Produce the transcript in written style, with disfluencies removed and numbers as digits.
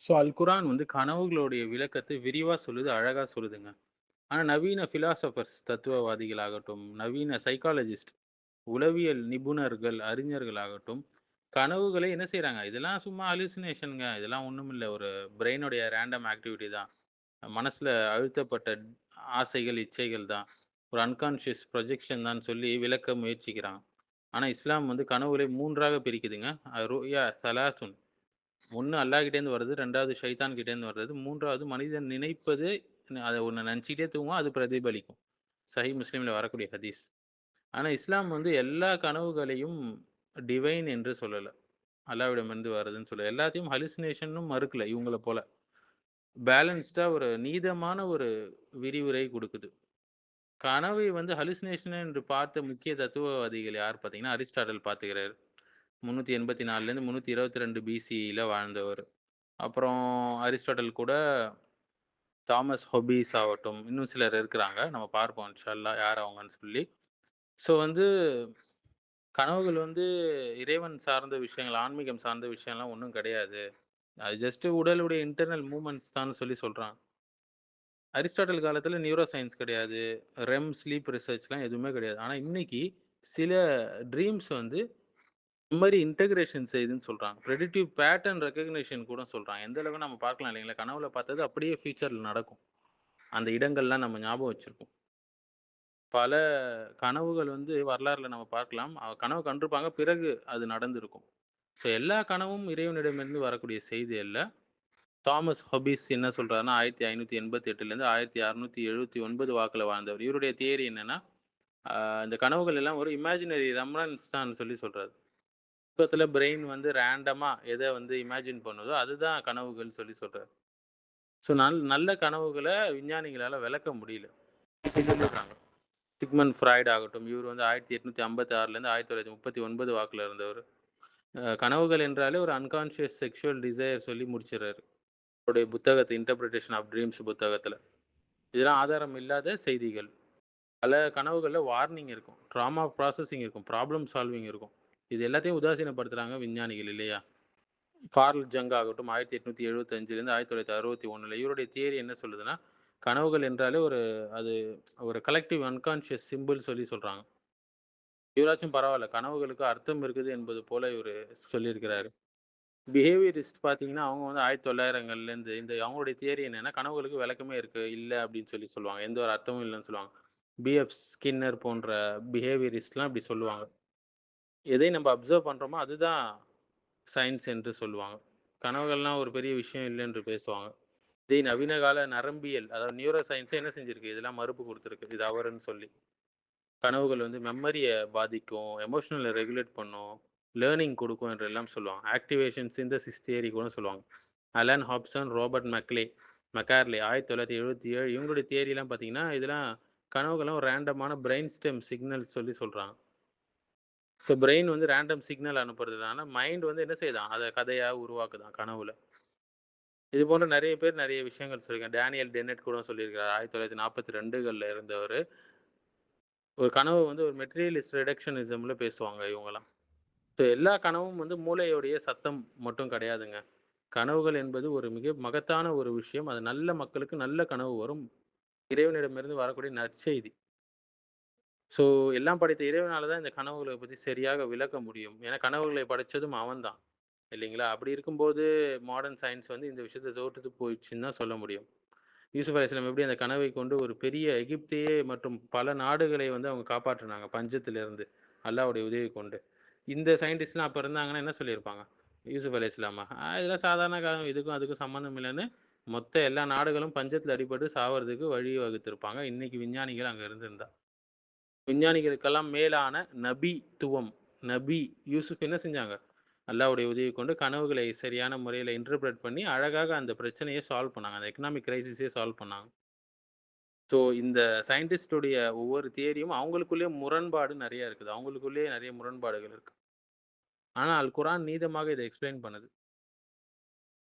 அல் குரான் வந்து கனவுகளுடைய விளக்கத்தை விரிவா சொல்லுது, அழகா சொல்லுதுங்க. ஆனா நவீன பிலாசபர்ஸ் தத்துவவாதிகளாகட்டும், நவீன சைக்காலஜிஸ்ட், உளவியல் நிபுணர்கள், அறிஞர்களாகட்டும், கனவுகளை என்ன செய்றாங்க? இதெல்லாம் சும்மா ஹலுசினேஷன்ங்க. இதெல்லாம் ஒண்ணுமில்ல. ஒரு பிரெயினுடைய ரேண்டம் ஆக்டிவிட்டி தான். மனசுல அழுத்தப்பட்ட ஆசைகள், இச்சைகள் தான். ஒரு அன்கான்ஷியஸ் ப்ரொஜெக்ஷன் தான் சொல்லி விளக்க முயற்சிக்கிறாங்க. ஆனா இஸ்லாம் வந்து கனவுகளை 3ஆக பிரிக்குதுங்க. ருயா சலாசுன். 1 அல்லாஹ்கிட்டேருந்து வருது, 2வது ஷைத்தான் கிட்டேருந்து வருது, 3வது மனிதன் நினைப்பது அத ஒண்ணு நெனச்சுக்கிட்டே தூங்குவான், அது பிரதிபலிக்கும். சஹீஹ் முஸ்லிம்ல வரக்கூடிய ஹதீஸ். ஆனா இஸ்லாம் வந்து எல்லா கனவுகளையும் டிவைன் என்று சொல்லல. அல்லாஹ்விடமிருந்து வருதுன்னு சொல்லல. எல்லாத்தையும் ஹலுசினேஷன்னும் மறுக்கல, இவங்கள போல. பேலன்ஸ்டா ஒரு நீதமான ஒரு விரிவுரை குடுக்குது. கனவை வந்து ஹலுசினேஷன் என்று பார்த்த முக்கிய தத்துவவாதிகள் யார் பார்த்தீங்கன்னா, அரிஸ்டாட்டில் பார்த்துக்கிறாரு. 384லேருந்து 322 பிசிஇல வாழ்ந்தவர். அப்புறம் அரிஸ்டாட்டில் கூட தாமஸ் ஹொபீஸ் ஆகட்டும், இன்னும் சிலர் இருக்கிறாங்க. நம்ம பார்ப்போம் இன்ஷா அல்லாஹ் யார் அவங்கன்னு சொல்லி. வந்து கனவுகள் வந்து இறைவன் சார்ந்த விஷயங்கள், ஆன்மீகம் சார்ந்த விஷயம்லாம் ஒண்ணும் கிடையாது. அது ஜஸ்ட் உடலுடைய இன்டர்னல் மூவ்மெண்ட்ஸ் தான்னு சொல்லி சொல்றாங்க. அரிஸ்டாட்டில் காலத்துல நியூரோ சயன்ஸ் கிடையாது. ஸ்லீப் ரிசர்ச்லாம் எதுவுமே கிடையாது. ஆனா இன்னைக்கு சில ட்ரீம்ஸ் வந்து மெமரி இன்டகிரேஷன் செய்யுதுன்னு சொல்றாங்க. பிரெடிக்டிவ் பேட்டர்ன் ரெகக்னிஷன் கூட சொல்றாங்க. எந்த அளவுக்கு நம்ம பார்க்கலாம் இல்லைங்களா? கனவுல பார்த்தது அப்படியே ஃபியூச்சர்ல நடக்கும். அந்த இடங்கள்லாம் நம்ம ஞாபகம் வச்சிருப்போம். பல கனவுகள் வந்து வரலாறுல நம்ம பார்க்கலாம். கனவு கண்டிருப்பாங்க. பிறகு அது நடந்திருக்கும். எல்லா கனவும் இறைவனிடமிருந்து வரக்கூடிய செய்தி அல்ல. தாமஸ் ஹாபிஸ் என்ன சொல்றாருன்னா, 1588லேருந்து 1679 வாக்குல வாழ்ந்தவர். இவருடைய தியரி என்னன்னா, அ இந்த கனவுகள் எல்லாம் ஒரு இமேஜினரி ரெமனன்ஸ் தான் சொல்லி சொல்றாரு. தூக்கத்துல பிரெயின் வந்து ரேண்டமா எத வந்து இமேஜின் பண்ணுதோ, அதுதான் கனவுகள் சொல்லி சொல்றாரு. நல்ல கனவுகள விஞ்ஞானிகளால விளக்க முடியல. சொல்லிடுறாங்க. சிக்மண்ட் ஃப்ராய்ட் ஆகட்டும், இவர் வந்து 1856லேருந்து 1939 வாக்குல இருந்தவரு. கனவுகள் என்றாலே ஒரு அன்கான்ஷியஸ் செக்சுவல் டிசையர் சொல்லி முடிச்சிடுறாரு. அவருடைய புத்தகத்த இன்டர்பிரேஷன் ஆஃப் ட்ரீம்ஸ் புத்தகத்துல. இதெல்லாம் ஆதாரம் இல்லாத செய்திகள். பல கனவுகள்ல வார்னிங் இருக்கும். ட்ராமா ப்ராசஸிங் இருக்கும். ப்ராப்ளம் சால்விங் இருக்கும். இது எல்லாத்தையும் உதாசீனப்படுத்துறாங்க விஞ்ஞானிகள் இல்லையா? கார்ல் ஜங் ஆகட்டும் 1875லேருந்து 1961 இவருடைய தியரி என்ன சொல்லுதுன்னா, கனவுகள் என்றாலே அது ஒரு கலெக்டிவ் அன்கான்ஷியஸ் சிம்பிள் சொல்லி சொல்றாங்க. இவராச்சும் பரவால்ல. கனவுகளுக்கு அர்த்தம் இருக்குது என்பது போல இவரு சொல்லியிருக்கிறாரு. பிஹேவியரிஸ்ட் பார்த்தீங்கன்னா, அவங்க வந்து 1900ங்கள்லேருந்து அவங்களுடைய தியரி என்னன்னா, கனவுகளுக்கு விளக்கமே இல்ல அப்படின்னு சொல்லி சொல்லுவாங்க. எந்த ஒரு அர்த்தமும் இல்லன்னு சொல்லுவாங்க. பிஎஃப் ஸ்கின்னர் போன்ற பிஹேவியரிஸ்ட்லாம் இப்படி சொல்லுவாங்க. எதை நம்ம அப்சர்வ் பண்றோமோ, அதுதான் சயன்ஸ் என்று சொல்லுவாங்க. கனவுகள்லாம் ஒரு பெரிய விஷயம் இல்ல என்று பேசுவாங்க. இதே நவீன கால நரம்பியல், அதாவது நியூரோ சயன்ஸே என்ன செஞ்சிருக்கு? இதெல்லாம் மறுப்பு குடுத்துருக்கு. இது தவறுன்னு சொல்லி. கனவுகள் வந்து மெமரிய பாதிக்கும், எமோஷனல ரெகுலேட் பண்ணும், லேர்னிங் குடுக்கும் என்றெல்லாம் சொல்லுவாங்க. ஆக்டிவேஷன் சிந்தசிஸ் தியரி கூட சொல்லுவாங்க. அலன் ஹாப்சன், ரோபர்ட் மெக்கார்லே 1977 இவங்களுடைய தியரிலாம் பார்த்தீங்கன்னா, இதெல்லாம் கனவுகள்லாம் ஒரு ரேண்டமான பிரெயின் ஸ்டெம் சிக்னல்ஸ் சொல்லி சொல்றாங்க. பிரெயின் வந்து ரேண்டம் சிக்னல் அனுப்புறதுனால, மைண்ட் வந்து என்ன செய்யுதாம்? அத கதையா உருவாக்குதாம் கனவுல. இது போன்ற நெறைய பேர் நெறைய விஷயங்கள் சொல்லியிருக்காங்க. டேனியல் டென்னட் கூட சொல்லியிருக்கிறார். 1942கள்ல இருந்தவரு. ஒரு கனவு வந்து ஒரு மெட்டீரியலிஸ்ட் ரிடக்ஷனிசம்ல பேசுவாங்க இவங்கலாம். எல்லா கனவும் வந்து மூளையுடைய சத்தம் மட்டும் கிடையாதுங்க. கனவுகள் என்பது ஒரு மிக மகத்தான ஒரு விஷயம். அது நல்ல மக்களுக்கு நல்ல கனவு வரும். இறைவனிடமிருந்து வரக்கூடிய நற்செய்தி. ஸோ எல்லாம் படைத்த இறைவனால தான் இந்த கனவுகள பத்தி சரியாக விளக்க முடியும். ஏன்னா கனவுகளை படைச்சதும் அவன் தான். இல்லைங்களா? அப்படி இருக்கும்போது மாடர்ன் சயன்ஸ் வந்து இந்த விஷயத்த தோற்றுட்டு போயிடுச்சுன்னு தான் சொல்ல முடியும். யூசுப் அலைஹிஸ்ஸலாம் எப்படி அந்த கனவை கொண்டு ஒரு பெரிய எகிப்தையே மற்றும் பல நாடுகளை வந்து அவங்க காப்பாற்றுனாங்க பஞ்சத்திலிருந்து. அல்லாஹ்வுடைய உதவி கொண்டு. இந்த சயின்டிஸ்ட்லாம் அப்ப இருந்தாங்கன்னா என்ன சொல்லியிருப்பாங்க? யூசுப் அலைஹிஸ்ஸலாமா? இதெல்லாம் சாதாரண கனவு. இதுக்கும் அதுக்கும் சம்மந்தம் இல்லன்னு மொத்த எல்லா நாடுகளும் பஞ்சத்தில அடிபட்டு சாவறதுக்கு வழி வகுத்திருப்பாங்க. இன்னைக்கு விஞ்ஞானிகள் அங்க இருந்திருந்தா. விஞ்ஞானிகளுக்கெல்லாம் மேலான நபித்துவம். நபி யூசுப் என்ன செஞ்சாங்க? அல்லாஹ்வுடைய உதவி கொண்டு கனவுகளை சரியான முறையில இன்டர்பிரட் பண்ணி, அழகாக அந்த பிரச்சனைய சால்வ் பண்ணாங்க. அந்த எக்கனாமிக் கிரைசிஸே சால்வ் பண்ணாங்க. இந்த சயின்டிஸ்ட்டுடைய ஒவ்வொரு தியரியும் அவங்களுக்குள்ளேயே முரண்பாடு நெறைய இருக்குது. அவங்களுக்குள்ளேயே நெறைய முரண்பாடுகள் இருக்கு. ஆனா, அல் குரான் நீதமாக இத எக்ஸ்ப்ளைன் பண்ணுது.